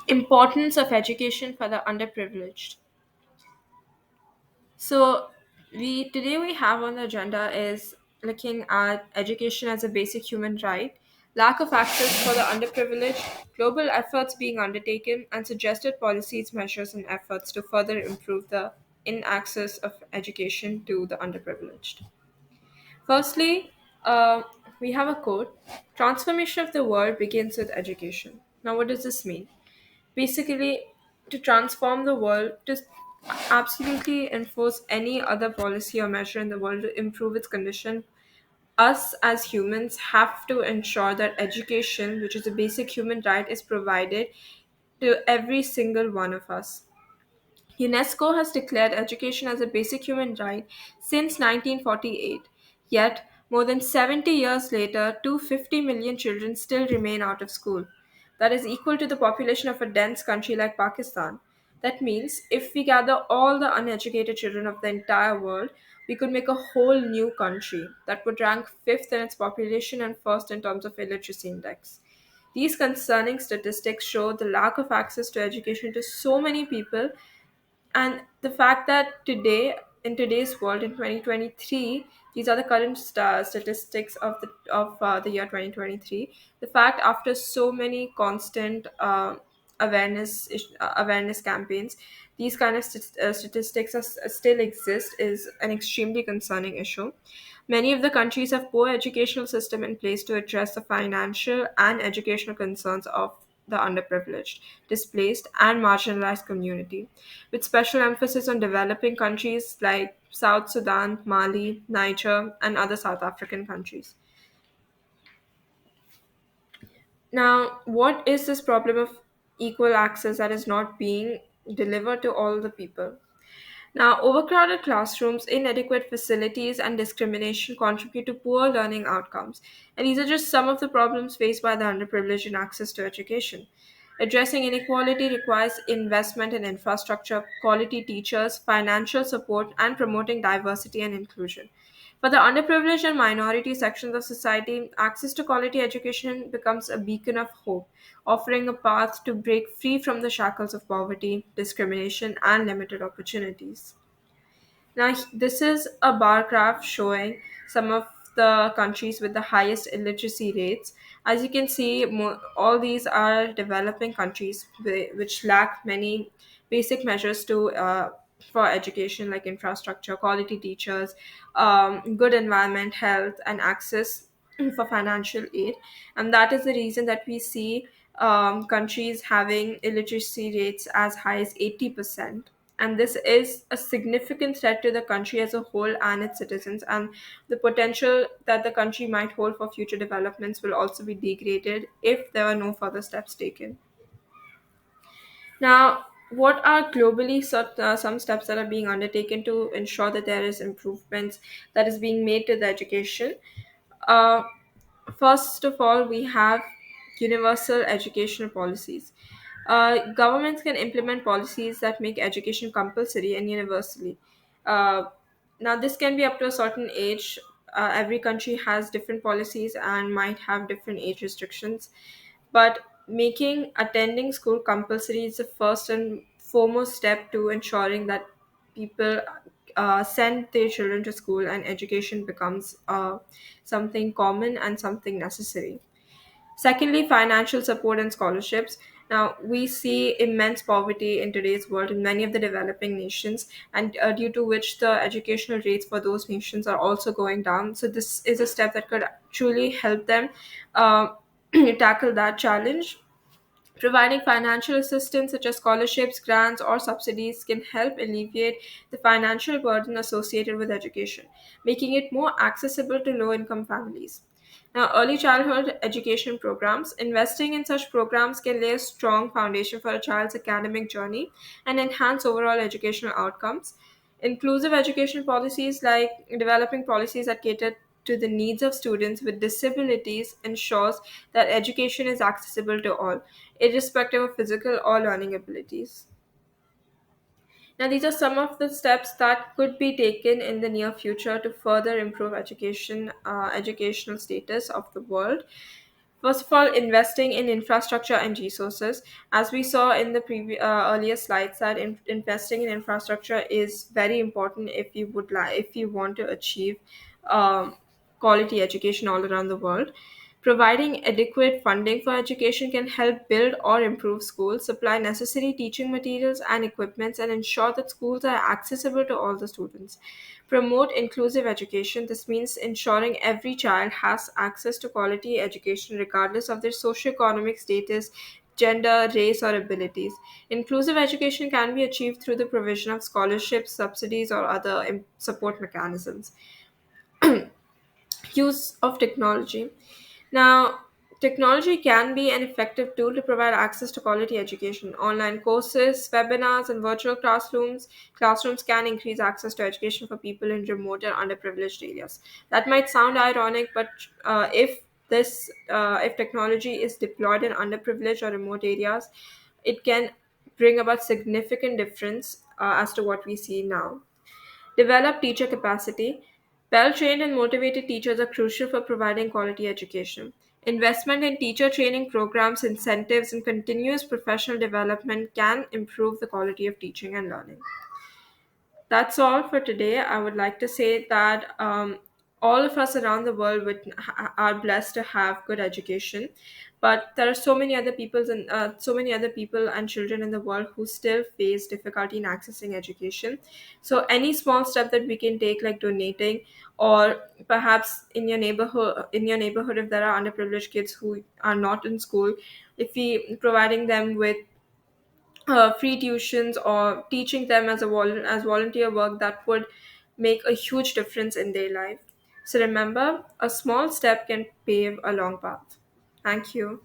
Importance of education for the underprivileged. So we have on the agenda is looking at education as a basic human right, lack of access for the underprivileged, global efforts being undertaken, and suggested policies, measures, and efforts to further improve the in access of education to the underprivileged. Firstly, we have a quote: "Transformation of the world begins with education." Now, what does this mean? Basically, to transform the world, to absolutely enforce any other policy or measure in the world to improve its condition, us as humans have to ensure that education, which is a basic human right, is provided to every single one of us. UNESCO has declared education as a basic human right since 1948, yet, more than 70 years later, 250 million children still remain out of school. That is equal to the population of a dense country like Pakistan. That means if we gather all the uneducated children of the entire world, we could make a whole new country that would rank fifth in its population and first in terms of illiteracy index. These concerning statistics show the lack of access to education to so many people, and the fact that today, in today's world in 2023, these are the current statistics of the year 2023. The fact after so many constant awareness campaigns, these kind of statistics still exist is an extremely concerning issue. Many of the countries have poor educational system in place to address the financial and educational concerns of the underprivileged, displaced, and marginalized community, with special emphasis on developing countries like South Sudan, Mali, Niger, and other South African countries. Now, what is this problem of equal access that is not being delivered to all the people? Now, overcrowded classrooms, inadequate facilities, and discrimination contribute to poor learning outcomes. And these are just some of the problems faced by the underprivileged in access to education. Addressing inequality requires investment in infrastructure, quality teachers, financial support, and promoting diversity and inclusion. For the underprivileged and minority sections of society, access to quality education becomes a beacon of hope, offering a path to break free from the shackles of poverty, discrimination, and limited opportunities. Now, this is a bar graph showing some of the countries with the highest illiteracy rates. As you can see, all these are developing countries which lack many basic measures to for education, like infrastructure, quality teachers, good environment, health, and access for financial aid. And that is the reason that we see countries having illiteracy rates as high as 80%. And this is a significant threat to the country as a whole and its citizens, and the potential that the country might hold for future developments will also be degraded if there are no further steps taken. Now, what are globally some steps that are being undertaken to ensure that there is improvements that is being made to the education? uh, First of all, we have universal educational policies. Governments can implement policies that make education compulsory and universally. Uh, Now, this can be up to a certain age. Every country has different policies and might have different age restrictions. But making attending school compulsory is the first and foremost step to ensuring that people send their children to school and education becomes something common and something necessary. Secondly, financial support and scholarships. Now, we see immense poverty in today's world in many of the developing nations, and due to which the educational rates for those nations are also going down. So, this is a step that could truly help them uh, tackle that challenge. Providing financial assistance such as scholarships, grants, or subsidies can help alleviate the financial burden associated with education, making it more accessible to low income families. Now, early childhood education programs. Investing in such programs can lay a strong foundation for a child's academic journey and enhance overall educational outcomes. Inclusive education policies, like developing policies that cater to the needs of students with disabilities, ensures that education is accessible to all, irrespective of physical or learning abilities. Now, these are some of the steps that could be taken in the near future to further improve educational status of the world. First of all, investing in infrastructure and resources. As we saw in the earlier slides, that investing in infrastructure is very important if you want to achieve um, quality education all around the world. Providing adequate funding for education can help build or improve schools, supply necessary teaching materials and equipments, and ensure that schools are accessible to all the students. Promote inclusive education. This means ensuring every child has access to quality education regardless of their socioeconomic status, gender, race, or abilities. Inclusive education can be achieved through the provision of scholarships, subsidies, or other support mechanisms. Use of technology. Now, technology can be an effective tool to provide access to quality education. Online courses, webinars, and virtual classrooms can increase access to education for people in remote and underprivileged areas. That might sound ironic, but if technology is deployed in underprivileged or remote areas, it can bring about significant difference as to what we see now. Develop teacher capacity. Well trained and motivated teachers are crucial for providing quality education. Investment in teacher training programs, incentives, and continuous professional development can improve the quality of teaching and learning. That's all for today. I would like to say that all of us around the world are blessed to have good education, but there are so many other people and children in the world who still face difficulty in accessing education. So any small step that we can take, like donating, or perhaps in your neighborhood, if there are underprivileged kids who are not in school, if we providing them with free tuitions or teaching them as volunteer work, that would make a huge difference in their life. So remember, a small step can pave a long path. Thank you.